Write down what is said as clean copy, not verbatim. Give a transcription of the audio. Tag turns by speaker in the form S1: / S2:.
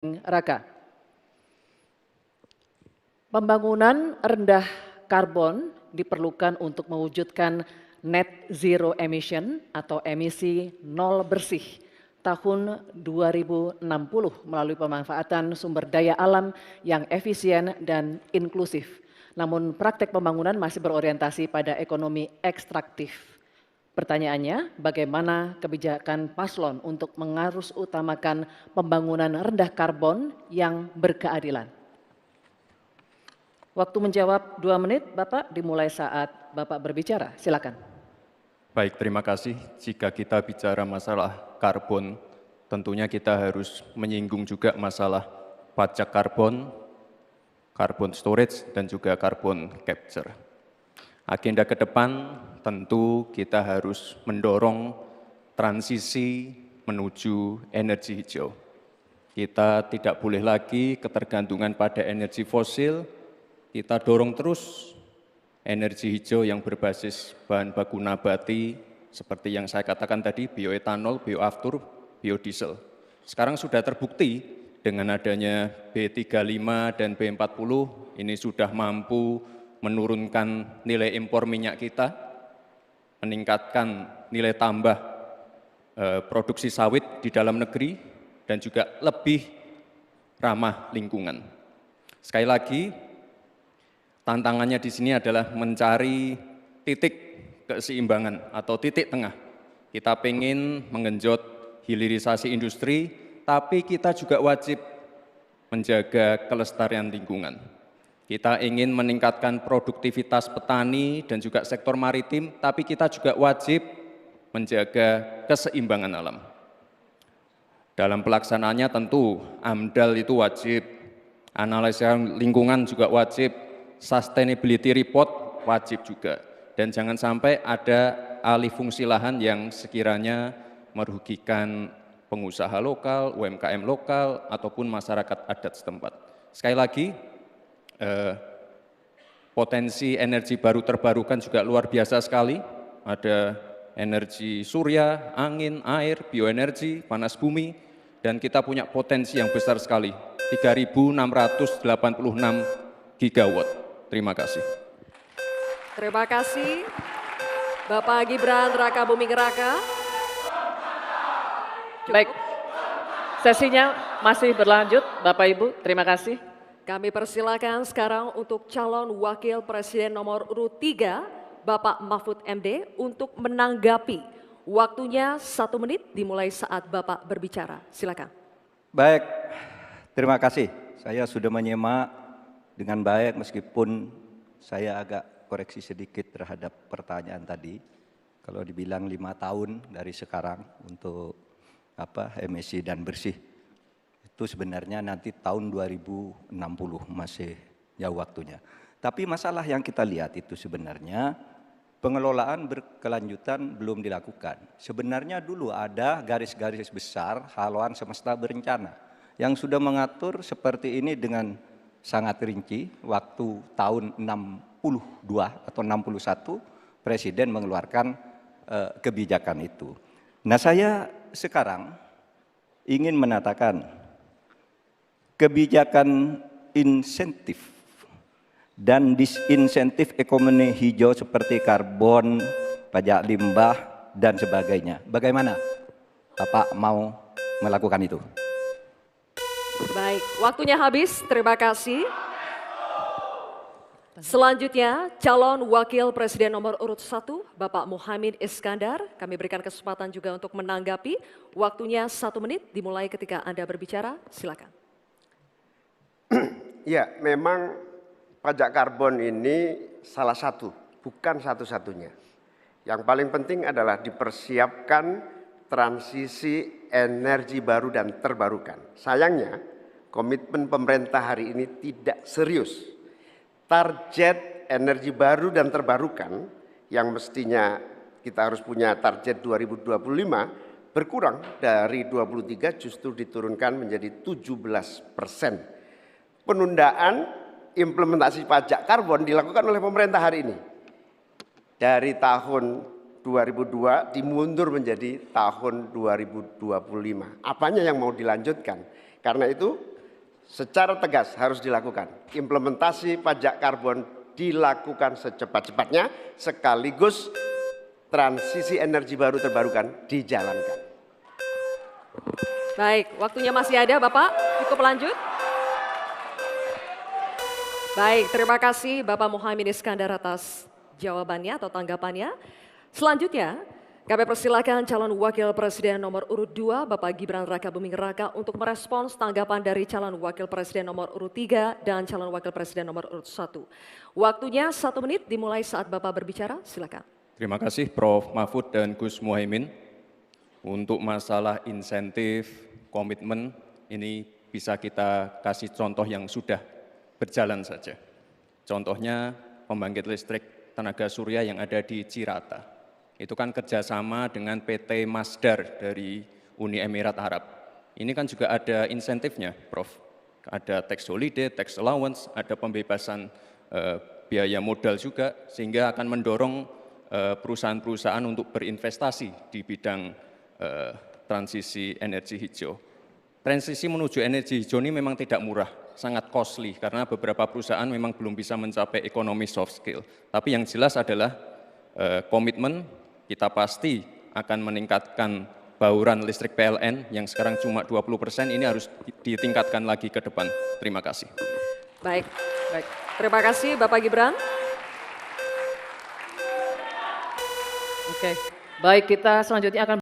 S1: Raka. Pembangunan rendah karbon diperlukan untuk mewujudkan net zero emission atau emisi nol bersih tahun 2060 melalui pemanfaatan sumber daya alam yang efisien dan inklusif. Namun praktek pembangunan masih berorientasi pada ekonomi ekstraktif. Pertanyaannya, bagaimana kebijakan paslon untuk mengarus utamakan pembangunan rendah karbon yang berkeadilan? Waktu menjawab 2 menit, Bapak, dimulai saat Bapak berbicara. Silakan.
S2: Baik, terima kasih. Jika kita bicara masalah karbon, tentunya kita harus menyinggung juga masalah pajak karbon, carbon storage, dan juga carbon capture. Agenda ke depan tentu kita harus mendorong transisi menuju energi hijau. Kita tidak boleh lagi ketergantungan pada energi fosil, kita dorong terus energi hijau yang berbasis bahan baku nabati, seperti yang saya katakan tadi, bioetanol, bioaftur, biodiesel. Sekarang sudah terbukti dengan adanya B35 dan B40, ini sudah mampu menurunkan nilai impor minyak kita, meningkatkan nilai tambah produksi sawit di dalam negeri, dan juga lebih ramah lingkungan. Sekali lagi, tantangannya di sini adalah mencari titik keseimbangan atau titik tengah. Kita ingin menggenjot hilirisasi industri, tapi kita juga wajib menjaga kelestarian lingkungan. Kita ingin meningkatkan produktivitas petani dan juga sektor maritim, tapi kita juga wajib menjaga keseimbangan alam. Dalam pelaksanaannya tentu AMDAL itu wajib, analisa lingkungan juga wajib, sustainability report wajib juga. Dan jangan sampai ada alih fungsi lahan yang sekiranya merugikan pengusaha lokal, UMKM lokal, ataupun masyarakat adat setempat. Sekali lagi, potensi energi baru terbarukan juga luar biasa sekali. Ada energi surya, angin, air, bioenergi, panas bumi, dan kita punya potensi yang besar sekali, 3.686 gigawatt. Terima kasih.
S3: Terima kasih, Bapak Gibran Raka Buming Raka.
S1: Baik, sesinya masih berlanjut, Bapak Ibu, terima kasih.
S3: Kami persilakan sekarang untuk calon wakil presiden nomor urut 3, Bapak Mahfud MD, untuk menanggapi. Waktunya 1 menit dimulai saat Bapak berbicara. Silakan.
S4: Baik, terima kasih. Saya sudah menyimak dengan baik meskipun saya agak koreksi sedikit terhadap pertanyaan tadi. Kalau dibilang 5 tahun dari sekarang untuk emisi dan bersih, itu sebenarnya nanti tahun 2060 masih jauh waktunya. Tapi masalah yang kita lihat itu sebenarnya pengelolaan berkelanjutan belum dilakukan. Sebenarnya dulu ada garis-garis besar haluan semesta berencana yang sudah mengatur seperti ini dengan sangat rinci. Waktu tahun 62 atau 61 Presiden mengeluarkan kebijakan itu. Nah, saya sekarang ingin menatakan kebijakan insentif dan disinsentif ekonomi hijau seperti karbon, pajak limbah, dan sebagainya. Bagaimana Bapak mau melakukan itu?
S3: Baik, waktunya habis. Terima kasih. Selanjutnya, calon wakil presiden nomor urut 1, Bapak Muhaimin Iskandar. Kami berikan kesempatan juga untuk menanggapi. Waktunya 1 menit dimulai ketika Anda berbicara. Silakan.
S5: Ya, memang pajak karbon ini salah satu, bukan satu-satunya. Yang paling penting adalah dipersiapkan transisi energi baru dan terbarukan. Sayangnya, komitmen pemerintah hari ini tidak serius. Target energi baru dan terbarukan yang mestinya kita harus punya target 2025 berkurang dari 23 justru diturunkan menjadi 17%. Penundaan implementasi pajak karbon dilakukan oleh pemerintah hari ini. Dari tahun 2002 dimundur menjadi tahun 2025. Apanya yang mau dilanjutkan? Karena itu secara tegas harus dilakukan. Implementasi pajak karbon dilakukan secepat-cepatnya sekaligus transisi energi baru terbarukan dijalankan.
S3: Baik, waktunya masih ada Bapak, cukup lanjut. Baik, terima kasih Bapak Muhaimin Iskandar atas jawabannya atau tanggapannya. Selanjutnya, kami persilakan calon wakil presiden nomor urut 2 Bapak Gibran Raka Buming Raka untuk merespons tanggapan dari calon wakil presiden nomor urut 3 dan calon wakil presiden nomor urut 1. Waktunya 1 menit dimulai saat Bapak berbicara, silakan.
S2: Terima kasih Prof. Mahfud dan Gus Muhaimin. Untuk masalah insentif, komitmen, ini bisa kita kasih contoh yang sudah berjalan saja. Contohnya pembangkit listrik tenaga surya yang ada di Cirata. Itu kan kerjasama dengan PT Masdar dari Uni Emirat Arab. Ini kan juga ada insentifnya, Prof. Ada tax holiday, tax allowance, ada pembebasan biaya modal juga, sehingga akan mendorong perusahaan-perusahaan untuk berinvestasi di bidang transisi energi hijau. Transisi menuju energi hijau ini memang tidak murah, sangat costly, karena beberapa perusahaan memang belum bisa mencapai ekonomi soft skill. Tapi yang jelas adalah komitmen kita pasti akan meningkatkan bauran listrik PLN yang sekarang cuma 20%, ini harus ditingkatkan lagi ke depan. Terima kasih.
S3: Baik. Terima kasih Bapak Gibran.
S1: Oke, baik kita selanjutnya akan